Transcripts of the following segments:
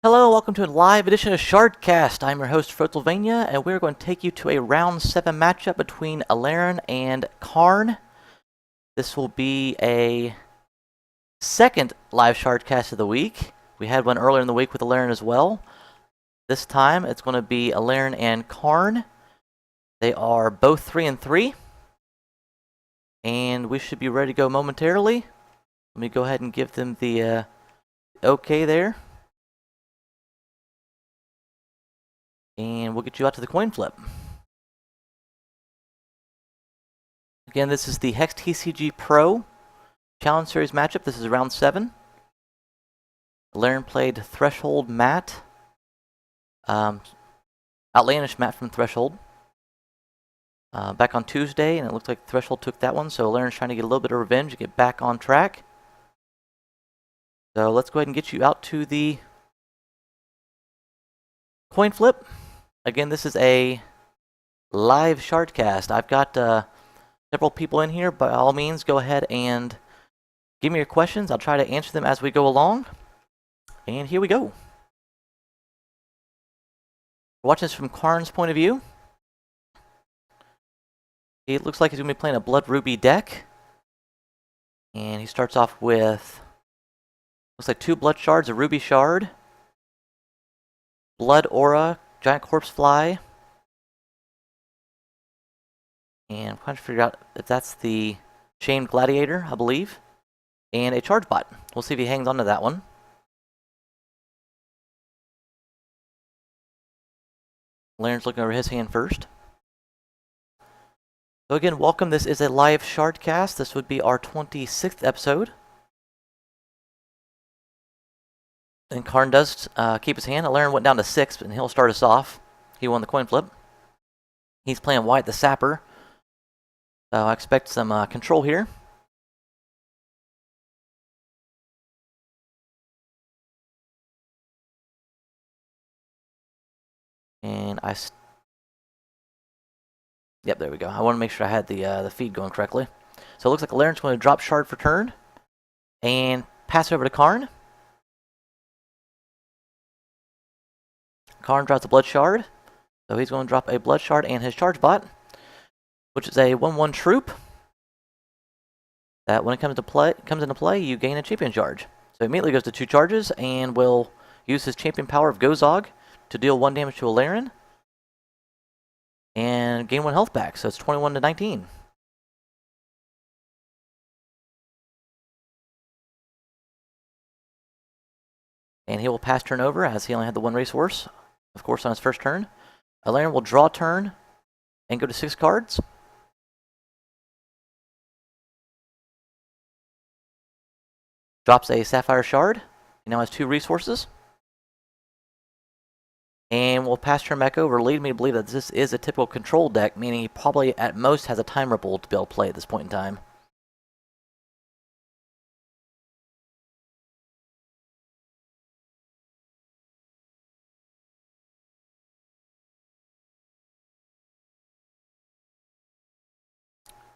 Hello, welcome to a live edition of Shardcast. I'm your host, Frotlvania, and we're going to take you to a round 7 matchup between Alaeryn and Karn. This will be a second live Shardcast of the week. We had one earlier in the week with Alaeryn as well. This time, it's going to be Alaeryn and Karn. They are both 3-3, and we should be ready to go momentarily. Let me go ahead and give them the okay there. And we'll get you out to the coin flip. Again, this is the HexTCGPro Challenge Series matchup. This is round 7. Alaeryn played Threshold Matt. Outlandish Matt from Threshold. Back on Tuesday, and it looks like Threshold took that one, so Alaeryn's trying to get a little bit of revenge and get back on track. So let's go ahead and get you out to the coin flip. Again, this is a live Shardcast. I've got several people in here. By all means, go ahead and give me your questions. I'll try to answer them as we go along. And here we go. We're watching this from Karn's point of view. It looks like he's going to be playing a Blood Ruby deck. And he starts off with, looks like 2 Blood Shards, a Ruby Shard, Blood Aura, Giant Corpse Fly, and I'm trying to figure out if that's the Shamed Gladiator, I believe, and a Charge Bot. We'll see if he hangs on to that one. Alaeryn's looking over his hand first. So again, welcome. This is a live Shardcast. This would be our 26th episode. And Karn does keep his hand. Alaeryn went down to 6, and he'll start us off. He won the coin flip. He's playing White the Sapper. So I expect some control here. And yep, there we go. I want to make sure I had the feed going correctly. So it looks like Alaeryn's going to drop Shard for turn and pass it over to Karn. Karn drops a Blood Shard, so he's going to drop a Blood Shard and his Charge Bot, which is a 1/1 troop. That when it comes into play, you gain a Champion Charge. So he immediately goes to 2 charges and will use his Champion Power of Gozog to deal 1 damage to Alaeryn and gain 1 health back. So it's 21 to 19. And he will pass turn over as he only had the 1 resource. Of course, on his first turn, Alaeryn will draw turn and go to 6 cards. Drops a Sapphire Shard. He now has 2 resources. And we'll pass turn back over, leading me to believe that this is a typical control deck, meaning he probably at most has a Time Ripple to be able to play at this point in time.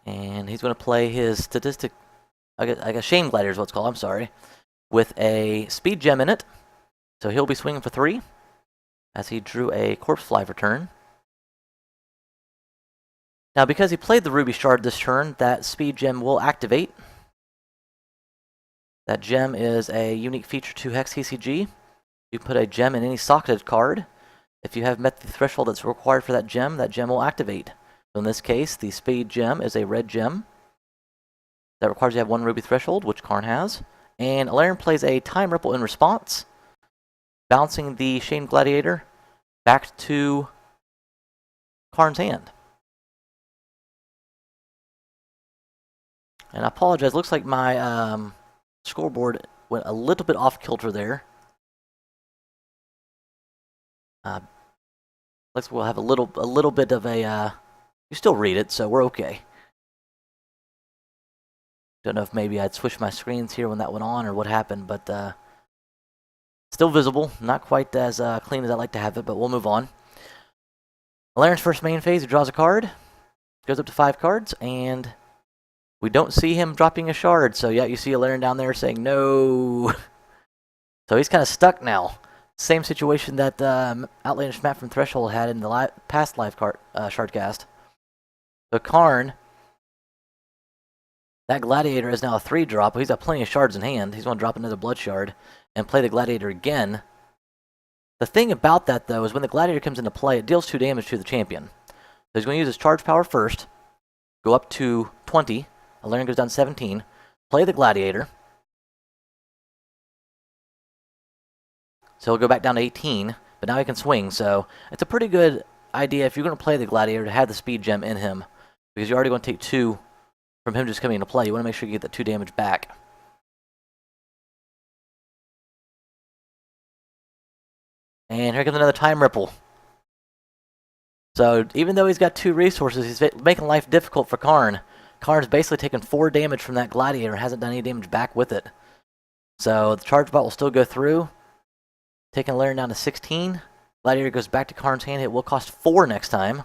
And he's going to play his statistic, I guess Shame Gladiator is what it's called, I'm sorry, with a Speed Gem in it. So he'll be swinging for 3, as he drew a Corpse Fly for turn. Now, because he played the Ruby Shard this turn, that Speed Gem will activate. That gem is a unique feature to HexTCG. You put a gem in any socketed card. If you have met the threshold that's required for that gem will activate. So in this case, the Speed Gem is a red gem that requires you to have 1 Ruby threshold, which Karn has. And Alaeryn plays a Time Ripple in response, bouncing the Shamed Gladiator back to Karn's hand. And I apologize, looks like my scoreboard went a little bit off kilter there. Looks like we'll have a little bit of a you still read it, so we're okay. Don't know if maybe I'd switch my screens here when that went on or what happened, but still visible. Not quite as clean as I'd like to have it, but we'll move on. Alaeryn's first main phase, he draws a card, goes up to 5 cards, and we don't see him dropping a shard. So yeah, you see Alaeryn down there saying no. So he's kind of stuck now. Same situation that Outlandish Matt from Threshold had in the past live Shardcast. So Karn, that Gladiator is now a 3-drop. He's got plenty of shards in hand. He's going to drop another Blood Shard and play the Gladiator again. The thing about that, though, is when the Gladiator comes into play, it deals 2 damage to the champion. So he's going to use his charge power first, go up to 20. Alaeryn goes down to 17. Play the Gladiator. So he'll go back down to 18, but now he can swing. So it's a pretty good idea if you're going to play the Gladiator to have the speed gem in him, because you're already going to take 2 from him just coming into play. You want to make sure you get that 2 damage back. And here comes another Time Ripple. So even though he's got 2 resources, he's making life difficult for Karn. Karn's basically taken 4 damage from that Gladiator and hasn't done any damage back with it. So the charge bot will still go through, taking Alaeryn down to 16. Gladiator goes back to Karn's hand. It will cost 4 next time.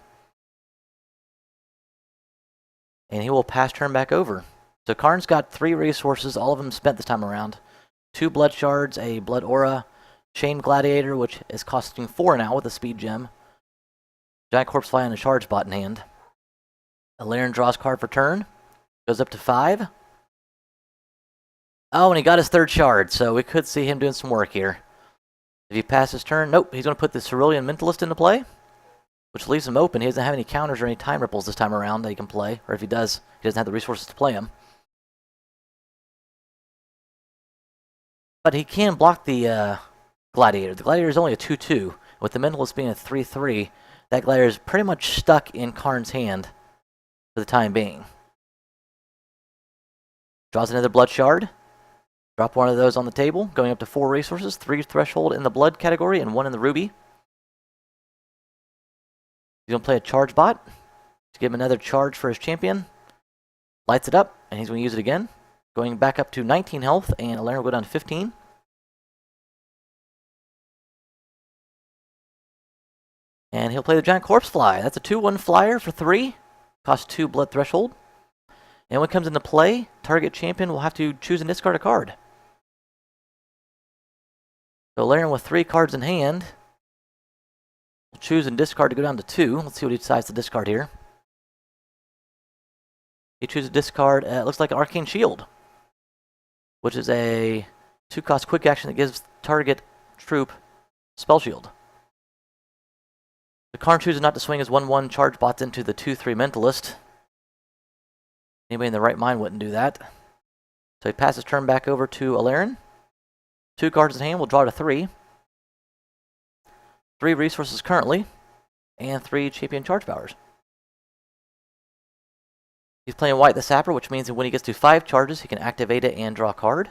And he will pass turn back over. So Karn's got 3 resources, all of them spent this time around. 2 Blood Shards, a Blood Aura, Chain Gladiator, which is costing 4 now with a Speed Gem. Giant Corpse Fly and a Charge Bot in hand. Alaeryn draws card for turn. Goes up to 5. Oh, and he got his 3rd shard, so we could see him doing some work here. If he passes turn, nope, he's going to put the Cerulean Mentalist into play, which leaves him open. He doesn't have any counters or any Time Ripples this time around that he can play, or if he does, he doesn't have the resources to play him. But he can block the Gladiator. The Gladiator is only a 2-2. With the Mentalist being a 3-3, that Gladiator is pretty much stuck in Karn's hand for the time being. Draws another Blood Shard. Drop one of those on the table, going up to 4 resources, 3 Threshold in the Blood category and 1 in the Ruby. He's going to play a Charge Bot to give him another charge for his champion. Lights it up, and he's going to use it again. Going back up to 19 health, and Alaeryn will go down to 15. And he'll play the Giant Corpse Fly. That's a 2-1 flyer for 3. Costs 2 Blood Threshold. And when it comes into play, target champion will have to choose and discard a card. So Alaeryn with 3 cards in hand will choose and discard to go down to 2. Let's see what he decides to discard here. He chooses to discard, it looks like an Arcane Shield, which is a 2-cost quick action that gives target troop Spell Shield. The Karn chooses not to swing his 1-1 charge bots into the 2-3 Mentalist. Anybody in their right mind wouldn't do that. So he passes turn back over to Alaeryn. 2 cards in hand, will draw to 3. 3 resources currently, and 3 champion charge powers. He's playing White the Sapper, which means that when he gets to 5 charges, he can activate it and draw a card.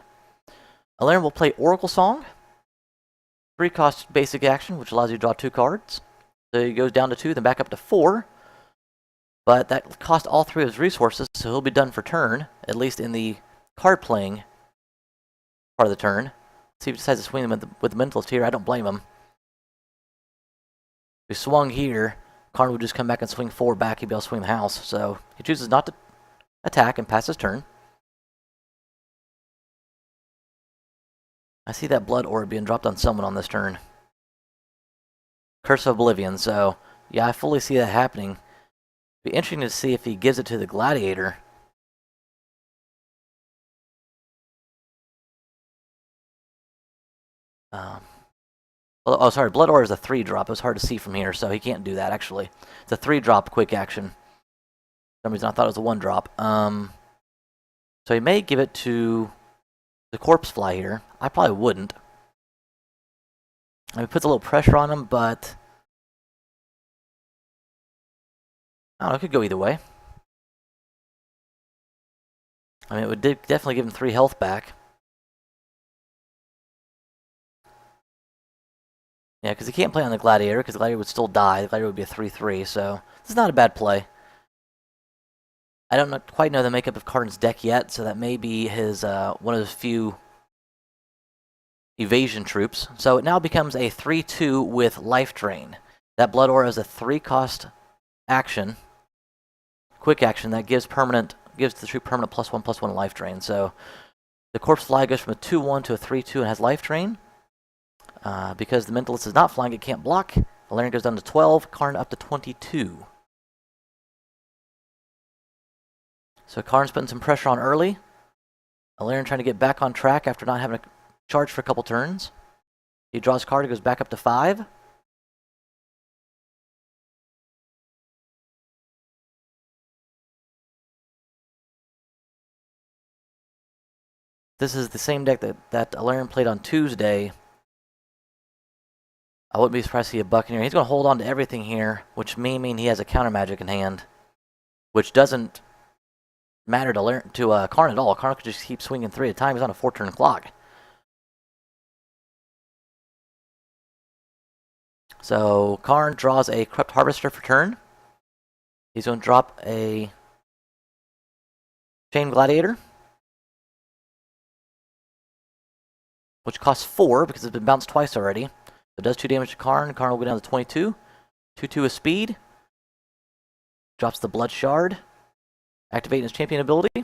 Alaeryn will play Oracle Song. 3-cost basic action, which allows you to draw 2 cards. So he goes down to 2, then back up to 4. But that cost all 3 of his resources, so he'll be done for turn, at least in the card playing part of the turn. See if he decides to swing them with the Mentalist here. I don't blame him. If he swung here, Karn would just come back and swing 4 back. He'd be able to swing the house. So he chooses not to attack and pass his turn. I see that Blood Orb being dropped on someone on this turn. Curse of Oblivion. So yeah, I fully see that happening. It'd be interesting to see if he gives it to the Gladiator. Oh, sorry, Blood Aura is a 3-drop. It was hard to see from here, so he can't do that, actually. It's a 3-drop quick action. For some reason, I thought it was a 1-drop. So he may give it to the Corpse Fly here. I probably wouldn't. I mean, it puts a little pressure on him, but I don't know, it could go either way. I mean, it would definitely give him 3 health back. Yeah, because he can't play on the Gladiator, because the Gladiator would still die. The Gladiator would be a 3-3, so this is not a bad play. I don't quite know the makeup of Karn's deck yet, so that may be his one of his few evasion troops. So it now becomes a 3-2 with Life Drain. That Blood Aura is a 3-cost action, quick action that gives the troop permanent +1/+1 Life Drain. So the Corpse Fly goes from a 2-1 to a 3-2 and has Life Drain. Because the Mentalist is not flying, it can't block. Alaeryn goes down to 12, Karn up to 22. So Karn's putting some pressure on early. Alaeryn trying to get back on track after not having a charge for a couple turns. He draws a card, it goes back up to 5. This is the same deck that Alaeryn played on Tuesday. I wouldn't be surprised to see a Buccaneer. He's going to hold on to everything here, which may mean he has a counter magic in hand, which doesn't matter to Karn at all. Karn could just keep swinging 3 at a time. He's on a 4-turn clock. So Karn draws a Corrupt Harvester for turn. He's going to drop a Chain Gladiator, which costs 4 because it's been bounced twice already. So it does 2 damage to Karn. Karn will go down to 22. 2/2 with speed. Drops the Blood Shard. Activating his champion ability.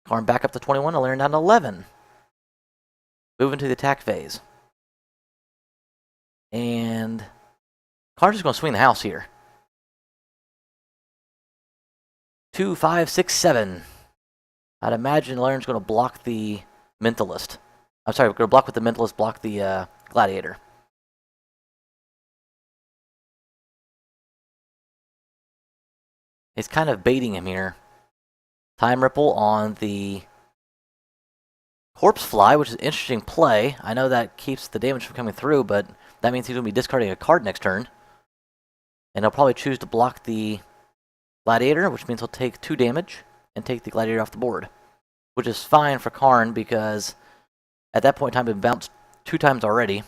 Karn back up to 21. Alaeryn down to 11. Moving to the attack phase. And Karn's just going to swing the house here. 2, 5, 6, 7. I'd imagine Alaeryn's going to block the Mentalist. I'm sorry, we're going to block with the Mentalist, block the Gladiator. He's kind of baiting him here. Time Ripple on the Corpse Fly, which is an interesting play. I know that keeps the damage from coming through, but that means he's going to be discarding a card next turn. And he'll probably choose to block the Gladiator, which means he'll take 2 damage and take the Gladiator off the board. Which is fine for Karn because at that point in time, it bounced 2 times already.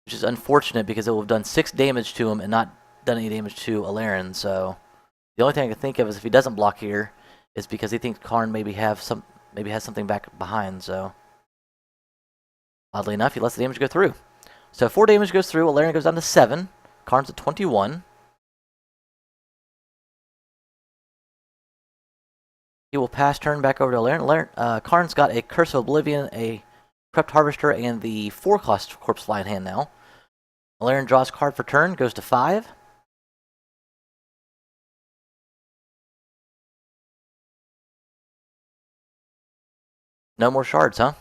Which is unfortunate because it will have done 6 damage to him and not done any damage to Alaeryn. So the only thing I can think of is if he doesn't block here, is because he thinks Karn maybe has something back behind. So oddly enough, he lets the damage go through. So 4 damage goes through. Alaeryn goes down to 7. Karn's at 21. He will pass turn back over to Alaeryn. Karn's got a Curse of Oblivion, a Corrupt Harvester, and the 4-cost Corpse Fly in hand now. Alaeryn draws a card for turn, goes to 5. No more shards, huh?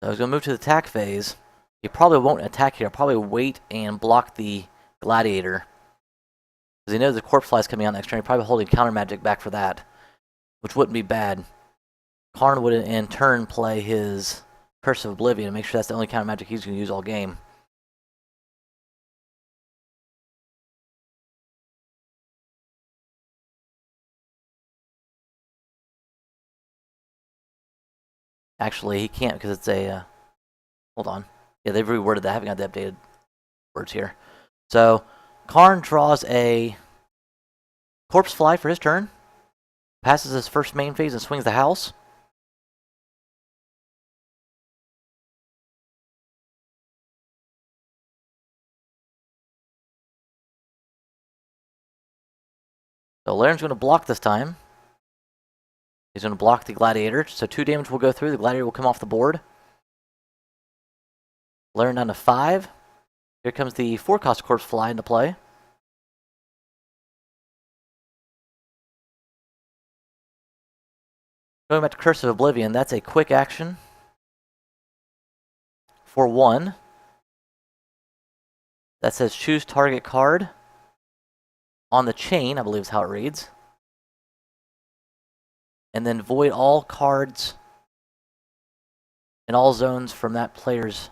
So he's going to move to the attack phase. He probably won't attack here. He'll probably wait and block the Gladiator. Because he knows the Corpse Fly is coming out next turn. He's probably holding counter magic back for that, which wouldn't be bad. Karn would in turn play his Curse of Oblivion to make sure that's the only counter magic he's going to use all game. Actually, he can't because it's a... hold on. Yeah, they've reworded that. I haven't got the updated words here. So, Karn draws a Corpse Fly for his turn. Passes his first main phase and swings the house. So Alaeryn's going to block this time. He's going to block the Gladiator, so 2 damage will go through. The Gladiator will come off the board. Alaeryn down to 5. Here comes the 4-cost Corpse Fly into play. Going back to Curse of Oblivion, that's a quick action. For 1. That says choose target card. On the chain, I believe is how it reads. And then void all cards in all zones from that player's,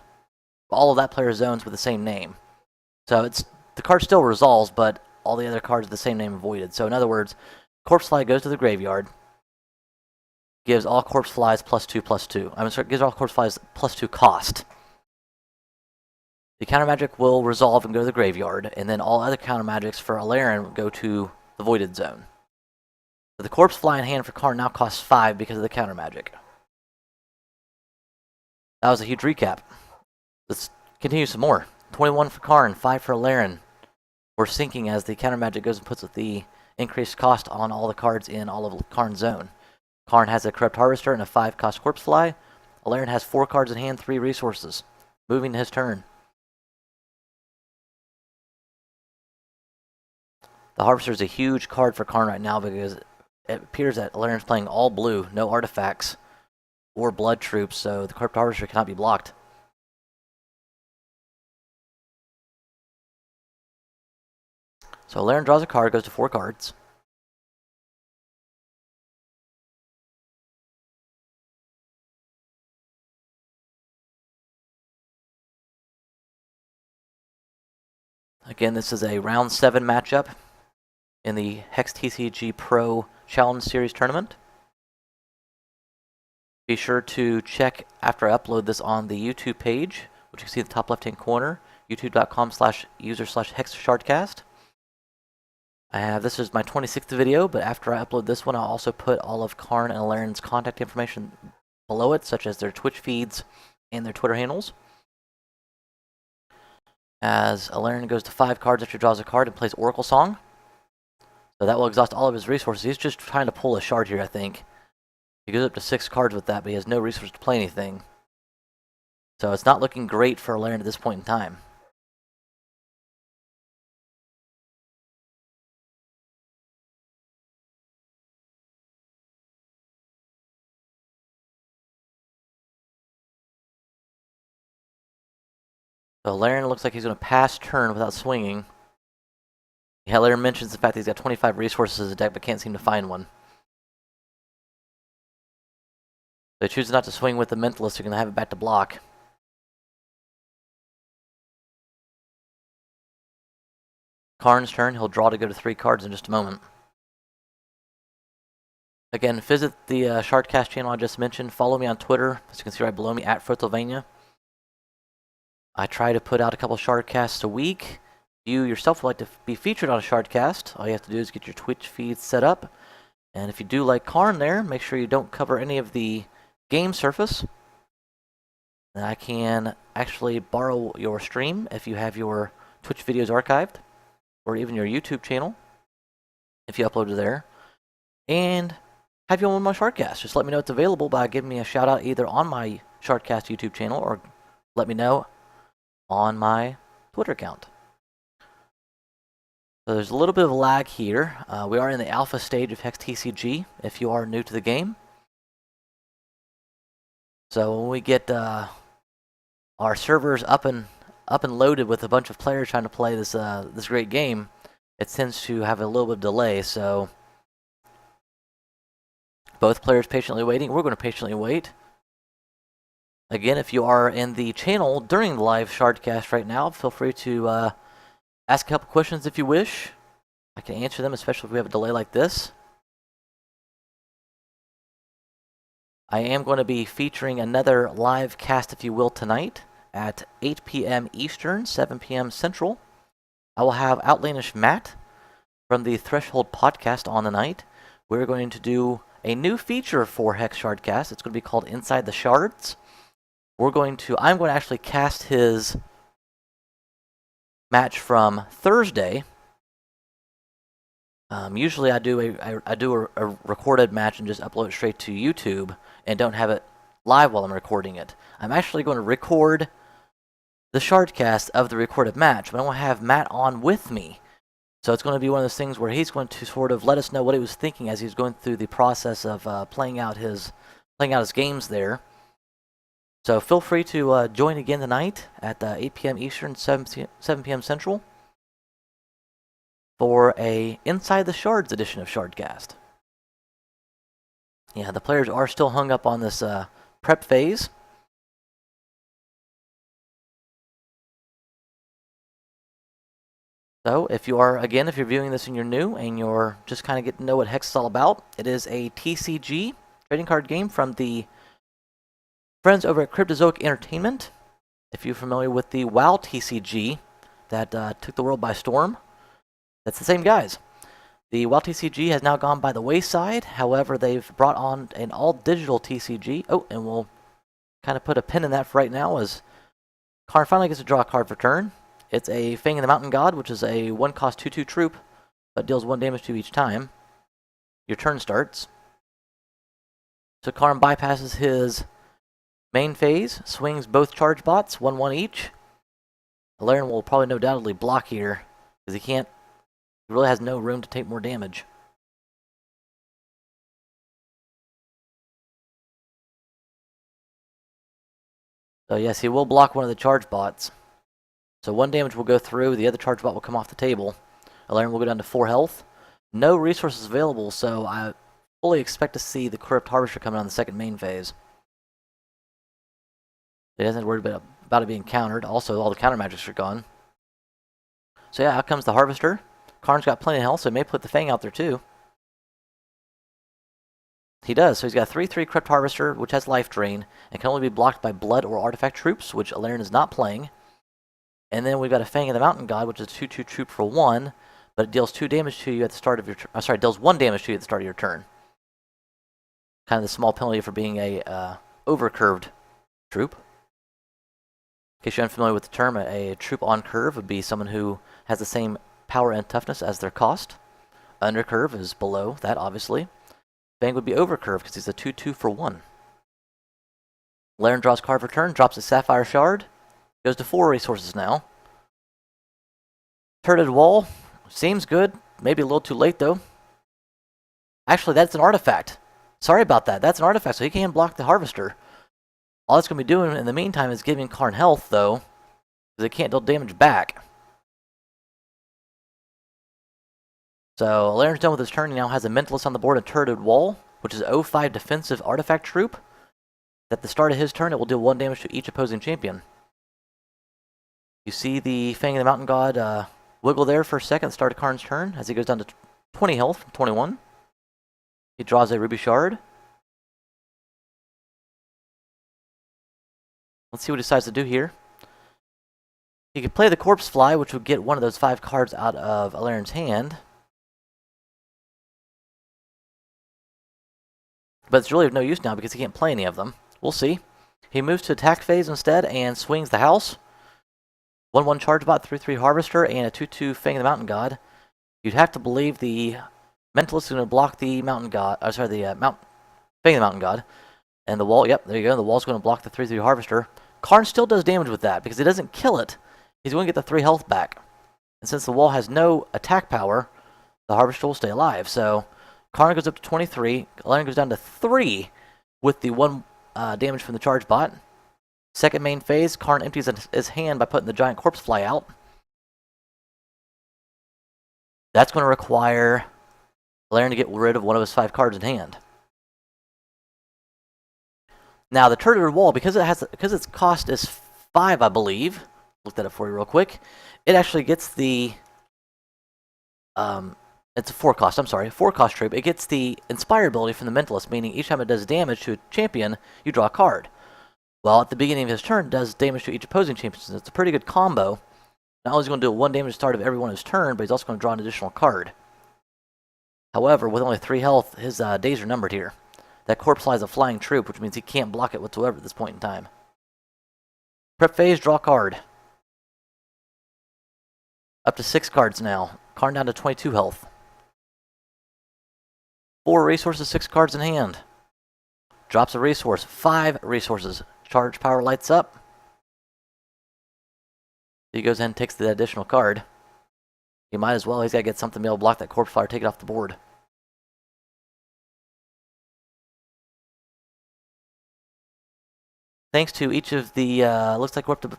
all of that player's zones with the same name. So it's, the card still resolves, but all the other cards with the same name are voided. So in other words, Corpse Fly goes to the graveyard, gives all Corpse Flies +2/+2. I'm sorry, gives all Corpse Flies +2 cost. The counter magic will resolve and go to the graveyard, and then all other counter magics for Alaeryn go to the voided zone. So the Corpse Fly in hand for Karn now costs 5 because of the counter magic. That was a huge recap. Let's continue some more. 21 for Karn, 5 for Alaeryn. We're sinking as the counter magic goes and puts the increased cost on all the cards in all of Karn's zone. Karn has a Corrupt Harvester and a 5-cost Corpse Fly. Alaeryn has 4 cards in hand, 3 resources. Moving to his turn. The Harvester is a huge card for Karn right now because it appears that Alaeryn's playing all blue, no artifacts or blood troops, so the Corrupt Harvester cannot be blocked. So Alaeryn draws a card, goes to 4 cards. Again, this is a round 7 matchup in the HexTCGPro Challenge Series tournament. Be sure to check after I upload this on the YouTube page, which you can see in the top left-hand corner, youtube.com/user/HexShardcast. This is my 26th video, but after I upload this one, I'll also put all of Karn and Alaeryn's contact information below it, such as their Twitch feeds and their Twitter handles. As Alaeryn goes to 5 cards after he draws a card and plays Oracle Song. So that will exhaust all of his resources. He's just trying to pull a shard here, I think. He goes up to 6 cards with that, but he has no resources to play anything. So it's not looking great for Alaeryn at this point in time. So Alaeryn looks like he's going to pass turn without swinging. Alaeryn mentions the fact that he's got 25 resources in his deck, but can't seem to find one. So he chooses not to swing with the Mentalist, so you're going to have it back to block. Karn's turn. He'll draw to go to 3 cards in just a moment. Again, visit the Shardcast channel I just mentioned. Follow me on Twitter, as you can see right below me, @Frotilvania. I try to put out a couple Shardcasts a week. If you yourself would like to be featured on a Shardcast, all you have to do is get your Twitch feed set up. And if you do like Karn there, make sure you don't cover any of the game surface. And I can actually borrow your stream if you have your Twitch videos archived, or even your YouTube channel, if you upload it there. And have you on my Shardcast. Just let me know it's available by giving me a shout out either on my Shardcast YouTube channel or let me know on my Twitter account. So there's a little bit of lag here. We are in the alpha stage of HexTCG if you are new to the game. So when we get our servers up and loaded with a bunch of players trying to play this great game, it tends to have a little bit of delay. So both players patiently waiting. We're going to patiently wait. Again, if you are in the channel during the live Shardcast right now, feel free to ask a couple questions if you wish. I can answer them, especially if we have a delay like this. I am going to be featuring another live cast, if you will, tonight at 8 p.m. Eastern, 7 p.m. Central. I will have Outlandish Matt from the Threshold podcast on the night. We're going to do a new feature for Hex Shardcast. It's going to be called Inside the Shards. I'm going to actually cast his match from Thursday. Usually I do a recorded match and just upload it straight to YouTube and don't have it live while I'm recording it. I'm actually going to record the Shardcast of the recorded match, but I won't have Matt on with me. So it's going to be one of those things where he's going to sort of let us know what he was thinking as he's going through the process of playing out his games there. So feel free to join again tonight at 8 p.m. Eastern, 7 p.m. Central for a Inside the Shards edition of Shardcast. Yeah, the players are still hung up on this prep phase. So if you're viewing this and you're new and you're just kind of getting to know what Hex is all about, it is a TCG trading card game from the friends over at Cryptozoic Entertainment. If you're familiar with the WoW TCG that took the world by storm, that's the same guys. The WoW TCG has now gone by the wayside. However, they've brought on an all-digital TCG. Oh, and we'll kind of put a pin in that for right now as Karn finally gets to draw a card for turn. It's a Fang of the Mountain God, which is a 1-cost 2/2 troop, but deals 1 damage to each time your turn starts. So Karn bypasses his main phase, swings both charge bots, 1/1 each. Alaeryn will probably no doubtedly block here, because he really has no room to take more damage. So yes, he will block one of the charge bots. So 1 damage will go through, the other charge bot will come off the table. Alaeryn will go down to 4 health. No resources available, so I fully expect to see the Corrupt Harvester coming on the second main phase. He doesn't have to worry about it being countered. Also, all the counter magics are gone. So yeah, out comes the Harvester. Karn's got plenty of health, so he may put the Fang out there too. He does, so he's got a 3/3 Corrupt Harvester, which has life drain, and can only be blocked by blood or artifact troops, which Alaeryn is not playing. And then we've got a Fang of the Mountain God, which is a 2/2 troop for 1, but it deals 2 damage to you at the start of your turn. Sorry, it deals 1 damage to you at the start of your turn. Kind of the small penalty for being a over-curved troop. In case you're unfamiliar with the term, a troop on curve would be someone who has the same power and toughness as their cost. Under curve is below that, obviously. Fang would be over curve because he's a 2/2 for 1. Alaeryn draws card for turn, drops a Sapphire Shard, goes to 4 resources now. Turreted Wall seems good, maybe a little too late though. Actually, that's an artifact. Sorry about that, that's an artifact, so he can't block the Harvester. All it's going to be doing in the meantime is giving Karn health though, because it can't deal damage back. So Alaeryn's done with his turn. He now has a Mentalist on the board, a Turreted Wall, which is 0/5 defensive artifact troop. At the start of his turn, it will deal 1 damage to each opposing champion. You see the Fang of the Mountain God wiggle there for a second, start of Karn's turn, as he goes down to 20 health from 21. He draws a Ruby Shard. Let's see what he decides to do here. He could play the Corpse Fly, which would get one of those 5 cards out of Alaeryn's hand. But it's really of no use now because he can't play any of them. We'll see. He moves to attack phase instead and swings the house. 1/1 charge bot, 3/3 Harvester, and a 2/2 Fang of the Mountain God. You'd have to believe the Mentalist is going to block the Mountain God. Fang of the Mountain God. And the wall, yep, there you go. The wall's going to block the 3/3 Harvester. Karn still does damage with that because it doesn't kill it. He's going to get the 3 health back. And since the wall has no attack power, the Harvester will stay alive. So Karn goes up to 23. Alaeryn goes down to 3 with the 1 damage from the charge bot. Second main phase, Karn empties his hand by putting the giant Corpse Fly out. That's going to require Alaeryn to get rid of one of his 5 cards in hand. Now the Turreted Wall, because its cost is 5, I believe. Look that up for you real quick. It actually gets the it's a 4 cost. I'm sorry, 4 cost troop. It gets the Inspire ability from the Mentalist, meaning each time it does damage to a champion, you draw a card. Well, at the beginning of his turn, it does damage to each opposing champion. So it's a pretty good combo. Not only is he going to do 1 damage at the start of every one of his turn, but he's also going to draw an additional card. However, with only 3 health, his days are numbered here. That Corpse Fly is a flying troop, which means he can't block it whatsoever at this point in time. Prep phase, draw card. Up to 6 cards now. Karn down to 22 health. 4 resources, 6 cards in hand. Drops a resource, 5 resources. Charge power lights up. He goes ahead and takes the additional card. He might as well. He's got to get something to be able to block that Corpse Fire, take it off the board. Thanks to each of the, looks like we're up to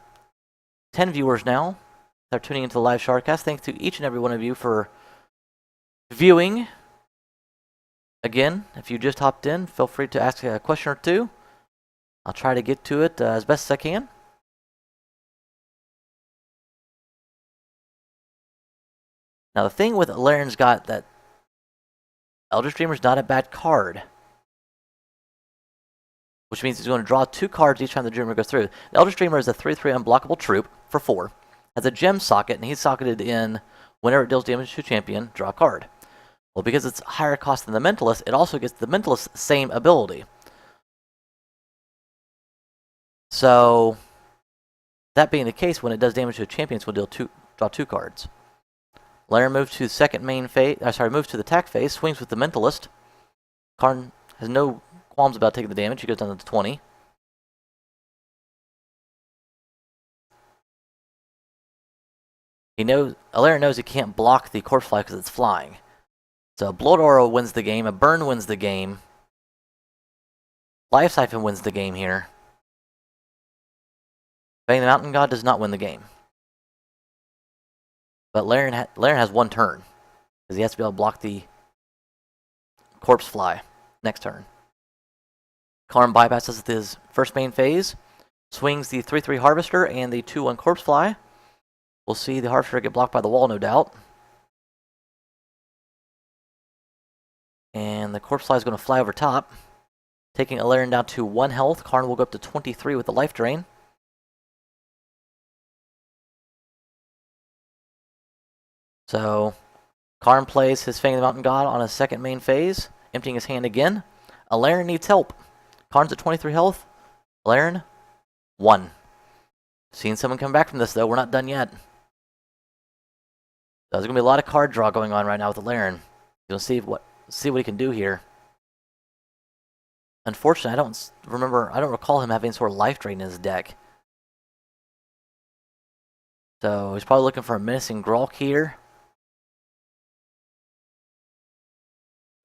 10 viewers now that are tuning into the live Shardcast. Thanks to each and every one of you for viewing. Again, if you just hopped in, feel free to ask a question or two. I'll try to get to it as best as I can. Now the thing with Alaeryn's got that Eldritch Dreamer's not a bad card, which means he's going to draw 2 cards each time the Dreamer goes through. The Eldritch Dreamer is a 3/3 unblockable troop for 4. Has a gem socket, and he's socketed in whenever it deals damage to a champion, draw a card. Well, because it's higher cost than the Mentalist, it also gets the Mentalist's same ability. So, that being the case, when it does damage to a champion, it's going to draw 2 cards. Alaeryn moves to the second main phase. Moves to the attack phase, swings with the Mentalist. Karn has no qualms about taking the damage. He goes down to 20. Alaeryn knows he can't block the Corpse Fly because it's flying. So Blood Aura wins the game, a Burn wins the game. Life Siphon wins the game here. Fang the Mountain God does not win the game. But Alaeryn has one turn, because he has to be able to block the Corpse Fly next turn. Karn bypasses his first main phase, swings the 3/3 Harvester and the 2/1 Corpse Fly. We'll see the Harvester get blocked by the wall, no doubt. And the Corpse Fly is going to fly over top, taking Alaeryn down to 1 health. Karn will go up to 23 with the Life Drain. So, Karn plays his Fang of the Mountain God on his second main phase, emptying his hand again. Alaeryn needs help. Karn's at 23 health. Alaeryn, 1. Seeing someone come back from this, though. We're not done yet. There's going to be a lot of card draw going on right now with Alaeryn. You'll see what he can do here. Unfortunately, I don't recall him having sort of Life Drain in his deck. So he's probably looking for a Menacing Grolk here.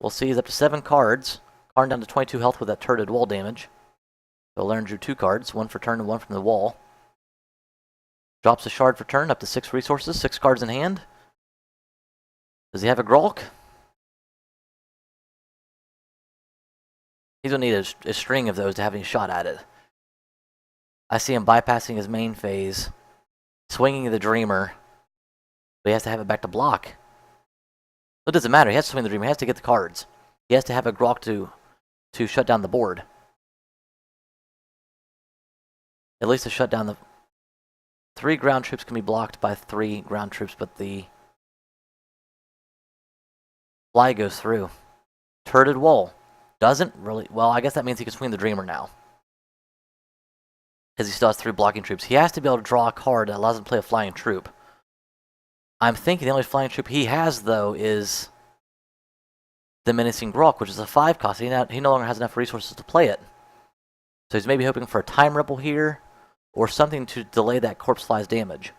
We'll see he's up to 7 cards. Karn down to 22 health with that turreted wall damage. So Alaeryn drew 2 cards, 1 for turn and 1 from the wall. Drops a Shard for turn, up to 6 resources, 6 cards in hand. Does he have a Grolk? He's going to need a string of those to have any shot at it. I see him bypassing his main phase, swinging the Dreamer, but he has to have it back to block. It doesn't matter, he has to swing the Dreamer, he has to get the cards. He has to have a Grolk to shut down the board. At least to shut down the... 3 ground troops can be blocked by 3 ground troops, but the fly goes through. Turreted wall. Doesn't really... Well, I guess that means he can swing the Dreamer now, because he still has 3 blocking troops. He has to be able to draw a card that allows him to play a flying troop. I'm thinking the only flying troop he has, though, is the Menacing Grolk, which is a 5 cost. He no longer has enough resources to play it. So he's maybe hoping for a Time Ripple here, or something to delay that Corpse Fly's damage.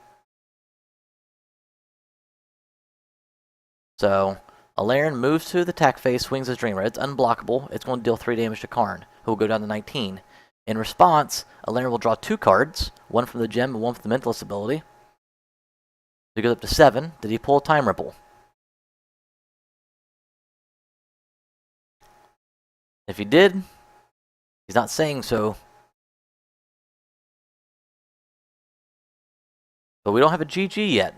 So Alaeryn moves to the attack phase, swings his Dreamer. It's unblockable. It's going to deal 3 damage to Karn, who will go down to 19. In response, Alaeryn will draw 2 cards, 1 from the gem and 1 from the Mentalist ability. So he goes up to 7. Did he pull a Time Ripple? If he did, he's not saying so. But we don't have a GG yet.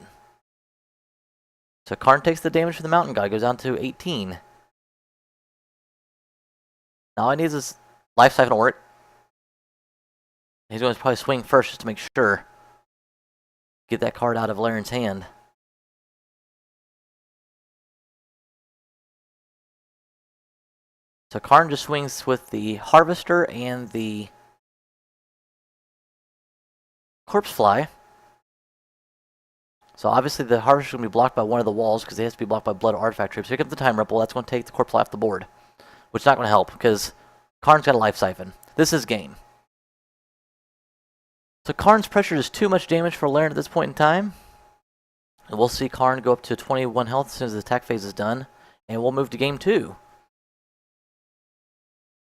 So Karn takes the damage for the Mountain God, goes down to 18. Now all he needs is Life Siphon to work. He's going to probably swing first just to make sure. Get that card out of Alaeryn's hand. So Karn just swings with the Harvester and the Corpse Fly. So obviously the Harvester is going to be blocked by one of the walls because it has to be blocked by Blood Artifact troops. Here comes the Time Ripple. That's going to take the Corpse Fly off the board, which is not going to help because Karn's got a Life Siphon. This is game. So Karn's pressure is too much damage for Alaeryn at this point in time. And we'll see Karn go up to 21 health as soon as the attack phase is done. And we'll move to game 2.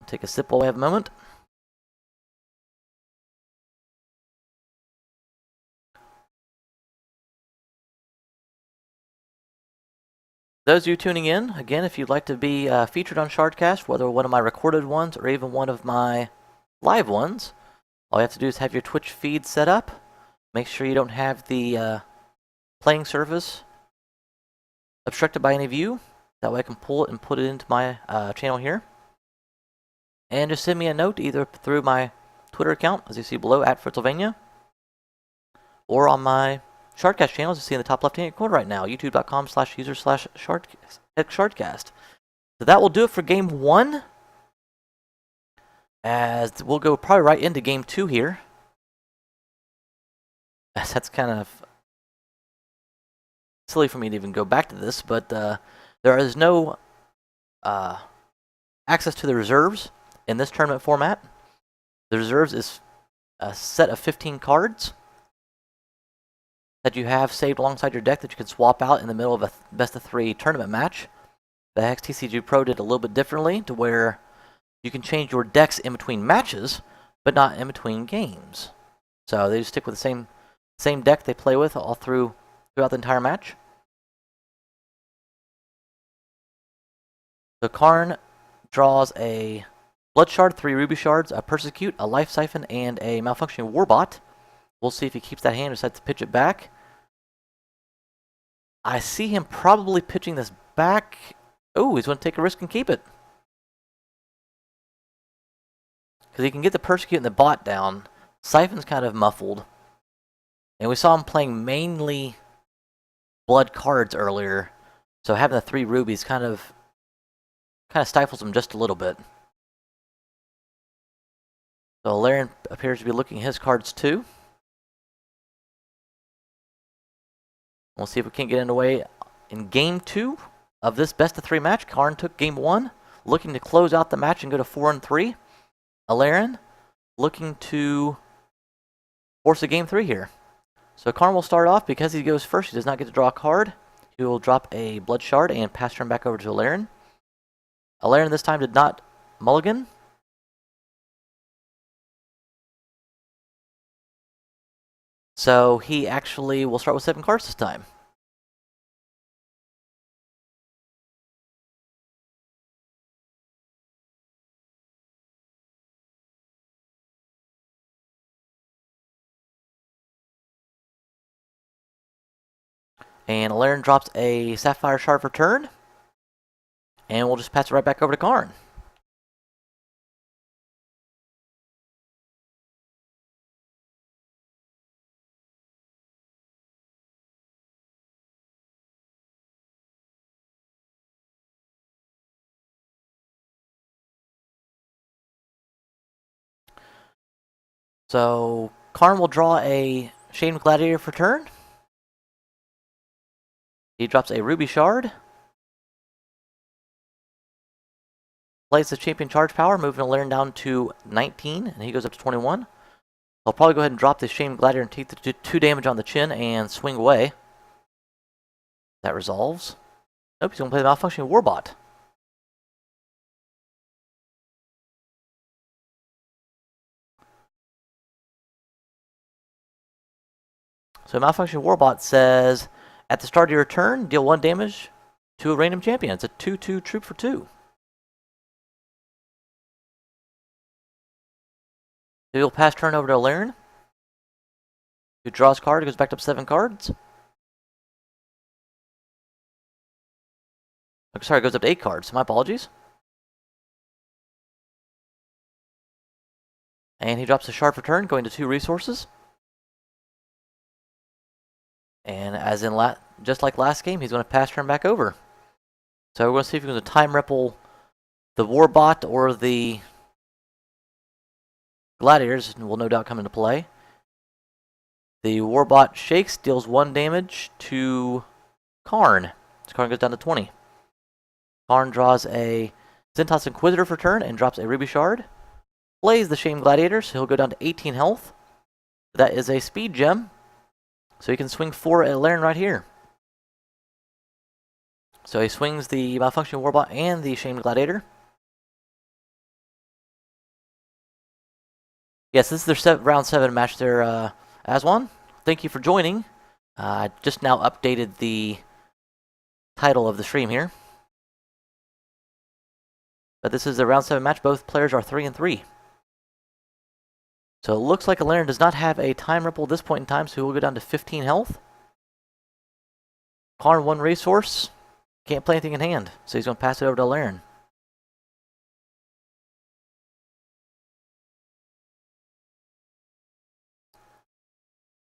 Take a sip while we have a moment. Those of you tuning in, again, if you'd like to be featured on Shardcast, whether one of my recorded ones or even one of my live ones, all you have to do is have your Twitch feed set up. Make sure you don't have the playing service obstructed by any view. That way I can pull it and put it into my channel here. And just send me a note either through my Twitter account, as you see below, @Fritzylvania, or on my Shardcast channel, as you see in the top left-hand corner right now, youtube.com/user/Shardcast. So that will do it for game 1. As we'll go probably right into game 2 here. As that's kind of silly for me to even go back to this, but there is no access to the reserves. in this tournament format. The reserves is a set of 15 cards that you have saved alongside your deck that you can swap out in the middle of a best of 3 tournament match. The HexTCG Pro did a little bit differently to where you can change your decks in between matches, but not in between games. So they just stick with the same deck they play with all throughout the entire match. So Karn draws a Blood Shard, 3 Ruby Shards, a Persecute, a Life Siphon, and a Malfunctioning Warbot. We'll see if he keeps that hand or decides to pitch it back. I see him probably pitching this back. Oh, he's going to take a risk and keep it. Because he can get the Persecute and the bot down. Siphon's kind of muffled. And we saw him playing mainly blood cards earlier. So having the 3 rubies kind of stifles him just a little bit. So Alaeryn appears to be looking at his cards too. We'll see if we can't get in the way in game 2 of this best of 3 match. Karn took game 1, looking to close out the match and go to 4-3. Alaeryn looking to force a game 3 here. So Karn will start off. Because he goes first, he does not get to draw a card. He will drop a Blood Shard and pass turn back over to Alaeryn. Alaeryn this time did not mulligan. So he actually will start with 7 cards this time. And Alaeryn drops a Sapphire Shard for turn. And we'll just pass it right back over to Karn. So Karn will draw a Shamed Gladiator for turn. He drops a Ruby Shard. Plays the Champion Charge Power, moving Alaeryn down to 19, and he goes up to 21. I'll probably go ahead and drop the Shamed Gladiator and take the 2 damage on the chin and swing away. That resolves. Nope, he's going to play the Malfunctioning Warbot. So Malfunctioning Warbot says, at the start of your turn, deal 1 damage to a random champion. It's a 2/2 troop for 2. So he'll pass turn over to Alaeryn, who draws a card, goes back up 7 cards. Oh, sorry, goes up to 8 cards. My apologies. And he drops a Shard for turn, going to 2 resources. And as in just like last game, he's going to pass turn back over. So we're going to see if he's going to time ripple the Warbot or the Gladiators, will no doubt come into play. The Warbot shakes, deals 1 damage to Karn. So Karn goes down to 20. Karn draws a Zintas Inquisitor for turn and drops a Ruby Shard. Plays the Shamed Gladiator, so he'll go down to 18 health. That is a speed gem, so he can swing 4 at Alaeryn right here. So he swings the Malfunctioning Warbot and the Shamed Gladiator. Yes, this is their round 7 match there, Aswan. Thank you for joining. I just now updated the title of the stream here. But this is the round 7 match. Both players are 3-3. So it looks like Alaeryn does not have a time ripple at this point in time, so he will go down to 15 health. Karn 1 resource. Can't play anything in hand, so he's going to pass it over to Alaeryn.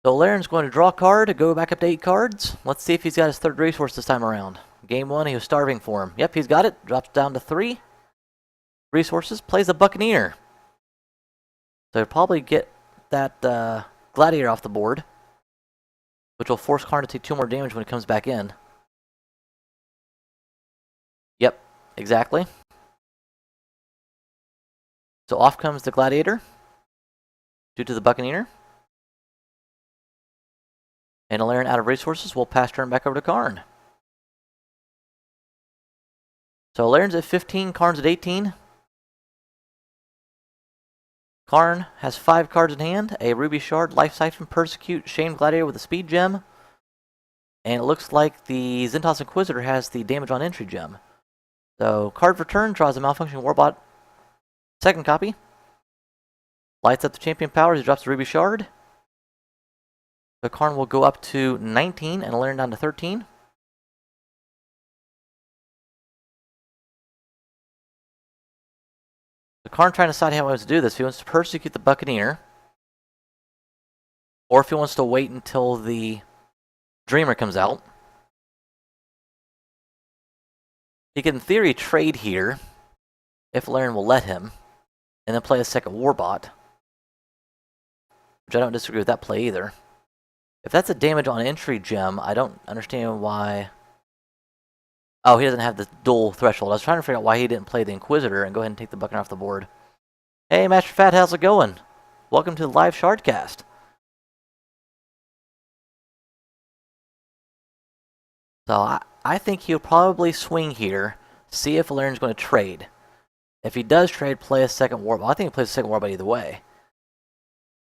So Alaeryn's going to draw a card to go back up to 8 cards. Let's see if he's got his 3rd resource this time around. Game 1, he was starving for him. Yep, he's got it. Drops down to 3 resources. Plays a Buccaneer. So he'll probably get that Gladiator off the board, which will force Karn to take 2 more damage when he comes back in. Yep, exactly. So off comes the Gladiator due to the Buccaneer. And Alaeryn out of resources. We'll pass turn back over to Karn. So Alaeryn's at 15, Karn's at 18. Karn has 5 cards in hand, a Ruby Shard, Life Siphon, Persecute, Shamed Gladiator with a Speed Gem. And it looks like the Zentos Inquisitor has the Damage on Entry Gem. So card for turn, draws a Malfunctioning Warbot, second copy. Lights up the Champion Powers, he drops the Ruby Shard. So Karn will go up to 19 and Alaeryn down to 13. So Karn trying to decide how he wants to do this. If he wants to Persecute the Buccaneer, or if he wants to wait until the Dreamer comes out. He can, in theory, trade here, if Alaeryn will let him, and then play a second Warbot. Which I don't disagree with that play either. If that's a damage on entry gem, I don't understand why... Oh, he doesn't have the dual threshold. I was trying to figure out why he didn't play the Inquisitor and go ahead and take the Buccaneer off the board. Hey, Master Fat, how's it going? Welcome to the live Shardcast. So I think he'll probably swing here, see if Alaeryn's going to trade. If he does trade, play a second Warbot. I think he plays a second Warbot either way.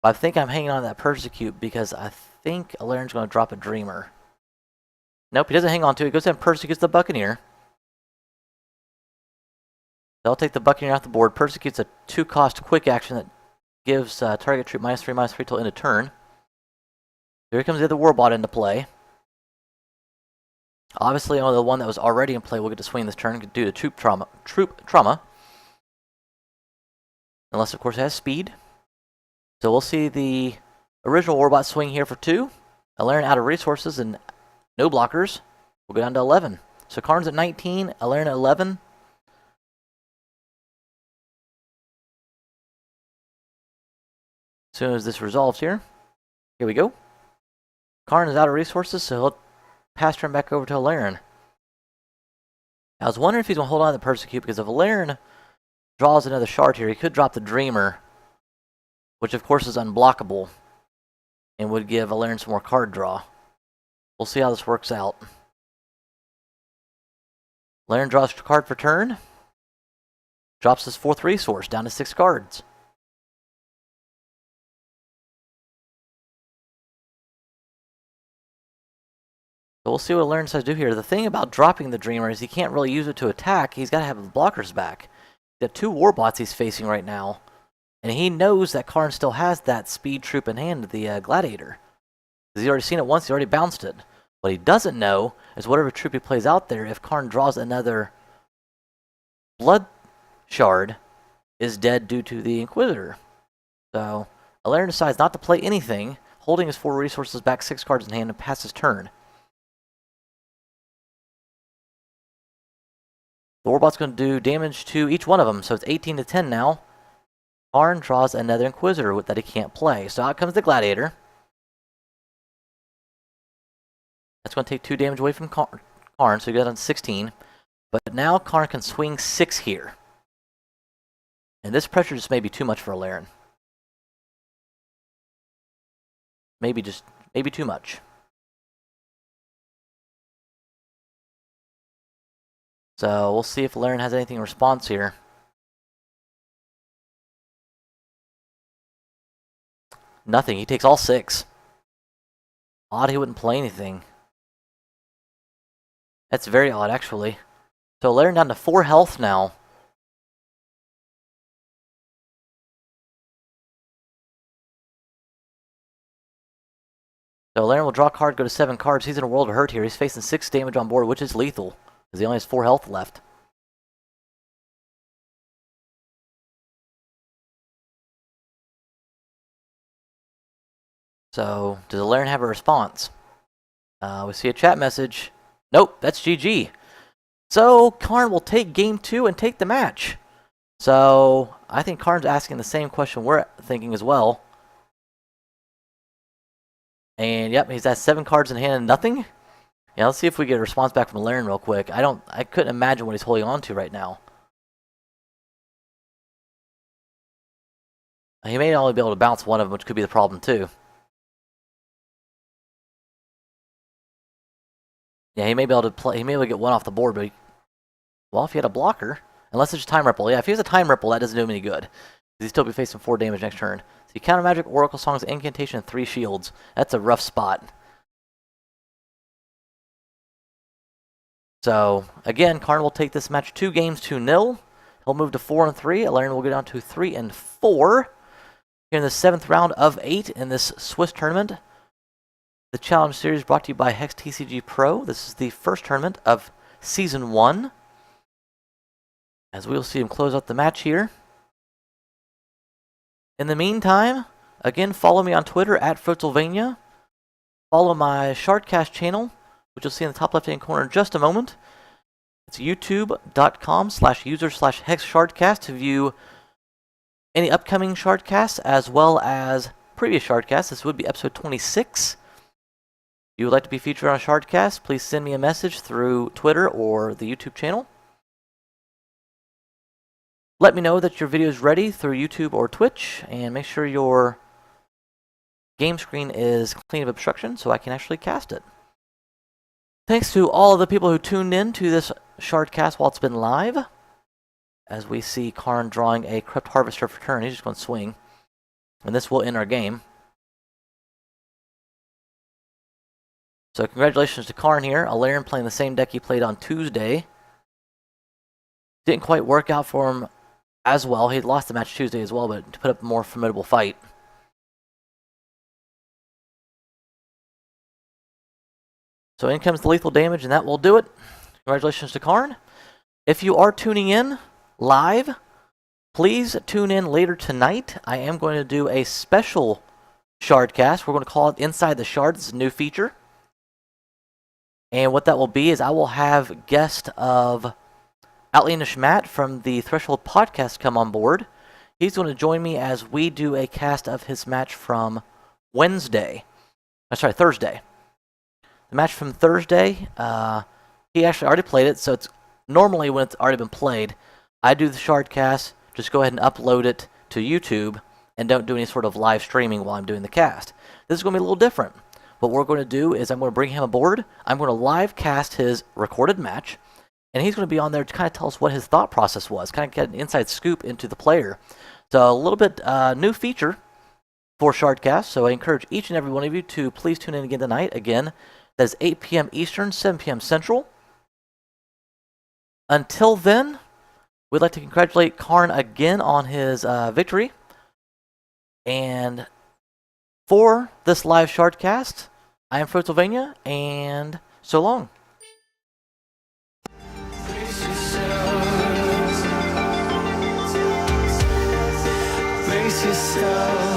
But I think I'm hanging on to that Persecute because I think Alaeryn's going to drop a Dreamer. Nope, he doesn't hang on to it. He goes ahead and Persecutes the Buccaneer. They'll take the Buccaneer off the board. Persecute's a 2-cost quick action that gives target troop -3/-3 till end of turn. Here comes the other Warbot into play. Obviously, the one that was already in play will get to swing this turn due to troop trauma. Unless, of course, it has speed. So we'll see the original Warbot swing here for 2. Alaeryn out of resources and no blockers. We'll go down to 11. So Karn's at 19, Alaeryn at 11. As soon as this resolves here we go. Karn is out of resources, so he'll pass turn back over to Alaeryn. I was wondering if he's going to hold on to the Persecute, because if Alaeryn draws another shard here, he could drop the Dreamer, which of course is unblockable, and would give Alaeryn some more card draw. We'll see how this works out. Alaeryn draws a card for turn, drops his 4th resource down to 6 cards. So we'll see what Alaeryn decides to do here. The thing about dropping the Dreamer is he can't really use it to attack. He's got to have the blockers back. He's got 2 Warbots he's facing right now. And he knows that Karn still has that speed troop in hand, the Gladiator. Because he's already seen it once, he already bounced it. What he doesn't know is whatever troop he plays out there, if Karn draws another Blood Shard, is dead due to the Inquisitor. So Alaeryn decides not to play anything, holding his 4 resources back, 6 cards in hand, and pass his turn. The Warbot's going to do damage to each one of them, so it's 18 to 10 now. Karn draws another Inquisitor that he can't play. So out comes the Gladiator. That's going to take 2 damage away from Karn, so he goes on 16. But now Karn can swing 6 here. And this pressure just may be too much for Alaeryn. Maybe too much. So we'll see if Alaeryn has anything in response here. Nothing. He takes all 6. Odd he wouldn't play anything. That's very odd, actually. So Alaeryn down to 4 health now. So Alaeryn will draw a card, go to 7 cards. He's in a world of hurt here. He's facing 6 damage on board, which is lethal, because he only has 4 health left. So, does Alaeryn have a response? We see a chat message. Nope, that's GG. So, Karn will take game 2 and take the match. So, I think Karn's asking the same question we're thinking as well. And yep, he's at 7 cards in hand and nothing. Yeah, let's see if we get a response back from Alaeryn real quick. I couldn't imagine what he's holding on to right now. He may only be able to bounce one of them, which could be the problem too. Yeah, he may be able to play. He may be able to get one off the board, but well, if he had a blocker, unless it's just time ripple. Yeah, if he has a time ripple, that doesn't do him any good. He'd still be facing 4 damage next turn. So you counter magic, Oracle Songs, Incantation, and 3 shields. That's a rough spot. So again, Karn will take this match 2 games to 0. He'll move to 4-3. Alaeryn will go down to 3-4. Here in the 7th round of 8 in this Swiss tournament. The Challenge Series brought to you by HexTCGPro. This is the first tournament of Season 1. As we'll see him close out the match here. In the meantime, again, follow me on Twitter at Fruitsylvania. Follow my Shardcast channel, which you'll see in the top left-hand corner in just a moment. It's youtube.com/user/HexShardcast to view any upcoming Shardcasts as well as previous Shardcasts. This would be episode 26. If you would like to be featured on a Shardcast, please send me a message through Twitter or the YouTube channel. Let me know that your video is ready through YouTube or Twitch, and make sure your game screen is clean of obstruction so I can actually cast it. Thanks to all of the people who tuned in to this Shardcast while it's been live. As we see Karn drawing a Crypt Harvester for turn, he's just going to swing. And this will end our game. So congratulations to Karn here. Alaeryn playing the same deck he played on Tuesday. Didn't quite work out for him as well. He lost the match Tuesday as well, but to put up a more formidable fight. So in comes the lethal damage, and that will do it. Congratulations to Karn. If you are tuning in live, please tune in later tonight. I am going to do a special Shardcast. We're going to call it Inside the Shard. It's a new feature. And what that will be is I will have guest of Outlandish Matt from the Threshold podcast come on board. He's going to join me as we do a cast of his match from Thursday. The match from Thursday, he actually already played it, so it's normally when it's already been played, I do the Shardcast, just go ahead and upload it to YouTube, and don't do any sort of live streaming while I'm doing the cast. This is going to be a little different. What we're going to do is I'm going to bring him aboard, I'm going to live cast his recorded match, and he's going to be on there to kind of tell us what his thought process was, kind of get an inside scoop into the player. So a little bit new feature for Shardcast, so I encourage each and every one of you to please tune in again tonight. Again, that is 8 p.m. Eastern, 7 p.m. Central. Until then, we'd like to congratulate Karn again on his victory. And for this live Shardcast, I am Fruitsylvania, and so long. Brace yourself.